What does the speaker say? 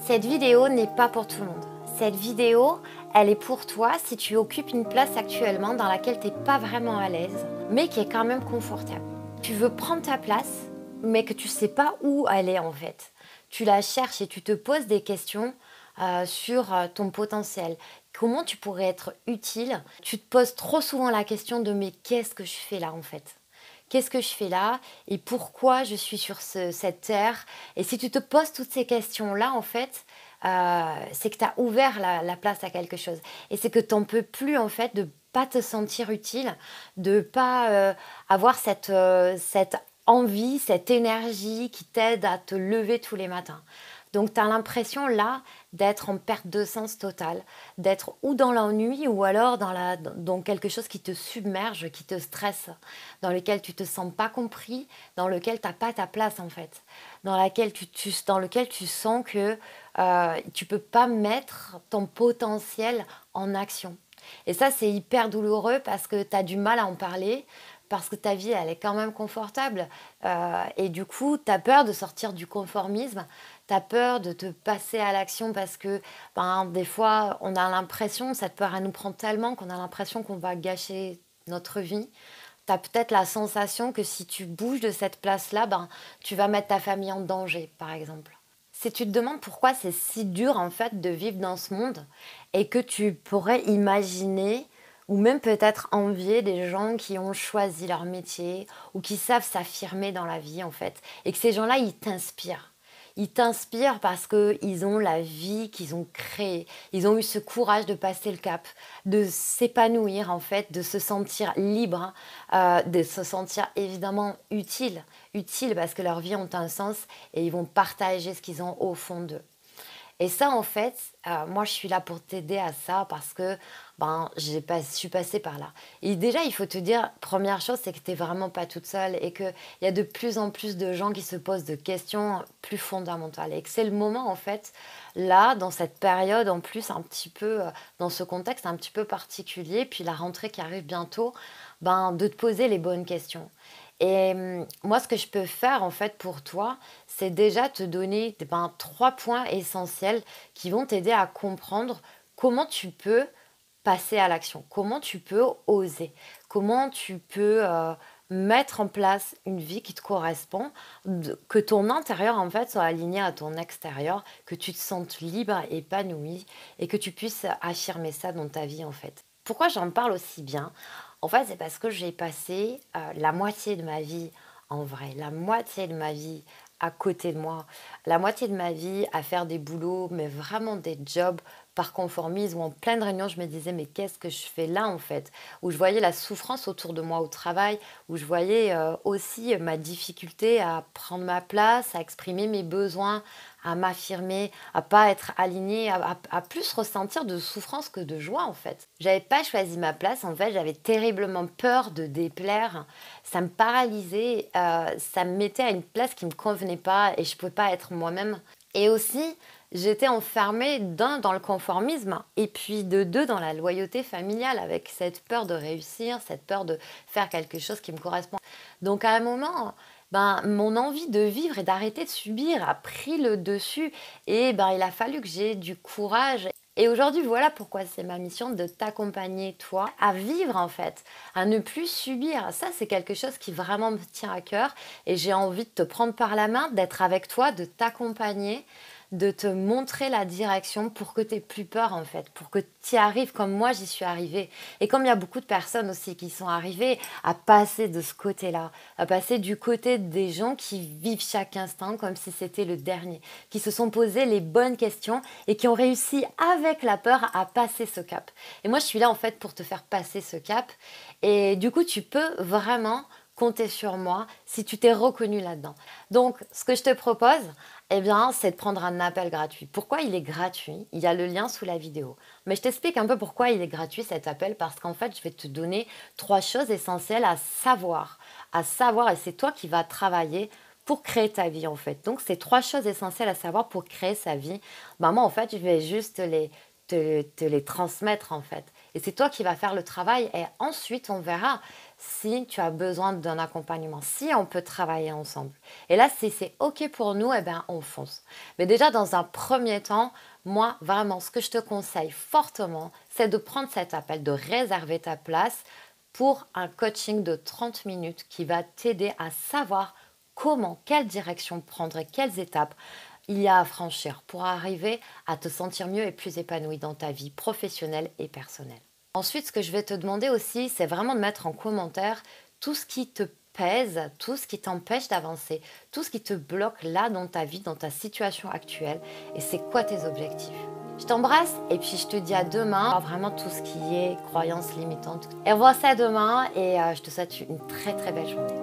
Cette vidéo n'est pas pour tout le monde. Cette vidéo, elle est pour toi si tu occupes une place actuellement dans laquelle tu n'es pas vraiment à l'aise, mais qui est quand même confortable. Tu veux prendre ta place, mais que tu ne sais pas où aller en fait. Tu la cherches et tu te poses des questions sur ton potentiel. Comment tu pourrais être utile? Tu te poses trop souvent la question de mais qu'est-ce que je fais là en fait? Qu'est-ce que je fais là et pourquoi je suis sur cette terre? Et si tu te poses toutes ces questions-là, en fait, c'est que tu as ouvert la place à quelque chose. Et c'est que tu n'en peux plus, en fait, de pas te sentir utile, de pas avoir cette envie, cette énergie qui t'aide à te lever tous les matins. Donc, tu as l'impression là d'être en perte de sens totale, d'être ou dans l'ennui ou alors dans quelque chose qui te submerge, qui te stresse, dans lequel tu te sens pas compris, dans lequel tu n'as pas ta place en fait, dans lequel tu sens que tu peux pas mettre ton potentiel en action. Et ça, c'est hyper douloureux parce que tu as du mal à en parler, parce que ta vie, elle est quand même confortable. Et du coup, tu as peur de sortir du conformisme, tu as peur de te passer à l'action parce que des fois, on a l'impression, cette peur, elle nous prend tellement qu'on a l'impression qu'on va gâcher notre vie. Tu as peut-être la sensation que si tu bouges de cette place-là, tu vas mettre ta famille en danger, par exemple. Si tu te demandes pourquoi c'est si dur en fait de vivre dans ce monde et que tu pourrais imaginer ou même peut-être envier des gens qui ont choisi leur métier ou qui savent s'affirmer dans la vie en fait et que ces gens-là ils t'inspirent. Ils t'inspirent parce qu'ils ont la vie qu'ils ont créée. Ils ont eu ce courage de passer le cap, de s'épanouir en fait, de se sentir libre, de se sentir évidemment utile. Utile parce que leur vie ont un sens et ils vont partager ce qu'ils ont au fond d'eux. Et ça, en fait, moi, je suis là pour t'aider à ça parce que je suis passée par là. Et déjà, il faut te dire, première chose, c'est que tu n'es vraiment pas toute seule et qu'il y a de plus en plus de gens qui se posent de questions plus fondamentales. Et que c'est le moment, en fait, là, dans cette période, en plus, un petit peu, dans ce contexte un petit peu particulier, puis la rentrée qui arrive bientôt, de te poser les bonnes questions. Et moi, ce que je peux faire en fait pour toi, c'est déjà te donner 3 points essentiels qui vont t'aider à comprendre comment tu peux passer à l'action, comment tu peux oser, comment tu peux mettre en place une vie qui te correspond, que ton intérieur en fait soit aligné à ton extérieur, que tu te sentes libre, épanoui et que tu puisses affirmer ça dans ta vie en fait. Pourquoi j'en parle aussi bien? En fait, c'est parce que j'ai passé la moitié de ma vie en vrai, la moitié de ma vie à côté de moi, la moitié de ma vie à faire des boulots, mais vraiment des jobs par conformisme, où en pleine réunion, je me disais, mais qu'est-ce que je fais là en fait? Où je voyais la souffrance autour de moi au travail, où je voyais aussi ma difficulté à prendre ma place, à exprimer mes besoins, à m'affirmer, à pas être alignée, à plus ressentir de souffrance que de joie en fait. J'avais pas choisi ma place en fait, j'avais terriblement peur de déplaire, ça me paralysait, ça me mettait à une place qui me convenait pas et je pouvais pas être moi-même. Et aussi, j'étais enfermée dans le conformisme et puis de deux dans la loyauté familiale avec cette peur de réussir, cette peur de faire quelque chose qui me correspond. Donc à un moment, mon envie de vivre et d'arrêter de subir a pris le dessus et il a fallu que j'ai du courage. Et aujourd'hui, voilà pourquoi c'est ma mission de t'accompagner, toi, à vivre en fait, à ne plus subir. Ça, c'est quelque chose qui vraiment me tient à cœur et j'ai envie de te prendre par la main, d'être avec toi, de t'accompagner, de te montrer la direction pour que tu n'aies plus peur en fait, pour que tu y arrives comme moi j'y suis arrivée. Et comme il y a beaucoup de personnes aussi qui sont arrivées à passer de ce côté-là, à passer du côté des gens qui vivent chaque instant comme si c'était le dernier, qui se sont posé les bonnes questions et qui ont réussi avec la peur à passer ce cap. Et moi je suis là en fait pour te faire passer ce cap et du coup tu peux vraiment compter sur moi si tu t'es reconnu là-dedans. Donc, ce que je te propose, c'est de prendre un appel gratuit. Pourquoi il est gratuit? Il y a le lien sous la vidéo. Mais je t'explique un peu pourquoi il est gratuit cet appel, parce qu'en fait, je vais te donner 3 choses essentielles à savoir, et c'est toi qui vas travailler pour créer ta vie en fait. Donc, c'est 3 choses essentielles à savoir pour créer sa vie. Moi, en fait, je vais juste te les transmettre en fait. Et c'est toi qui vas faire le travail et ensuite, on verra si tu as besoin d'un accompagnement, si on peut travailler ensemble. Et là, si c'est OK pour nous, eh bien, on fonce. Mais déjà, dans un premier temps, moi, vraiment, ce que je te conseille fortement, c'est de prendre cet appel, de réserver ta place pour un coaching de 30 minutes qui va t'aider à savoir comment, quelle direction prendre et quelles étapes il y a à franchir pour arriver à te sentir mieux et plus épanoui dans ta vie professionnelle et personnelle. Ensuite, ce que je vais te demander aussi, c'est vraiment de mettre en commentaire tout ce qui te pèse, tout ce qui t'empêche d'avancer, tout ce qui te bloque là dans ta vie, dans ta situation actuelle et c'est quoi tes objectifs. Je t'embrasse et puis je te dis à demain, vraiment tout ce qui est croyances limitantes. Et on voit ça demain et je te souhaite une très très belle journée.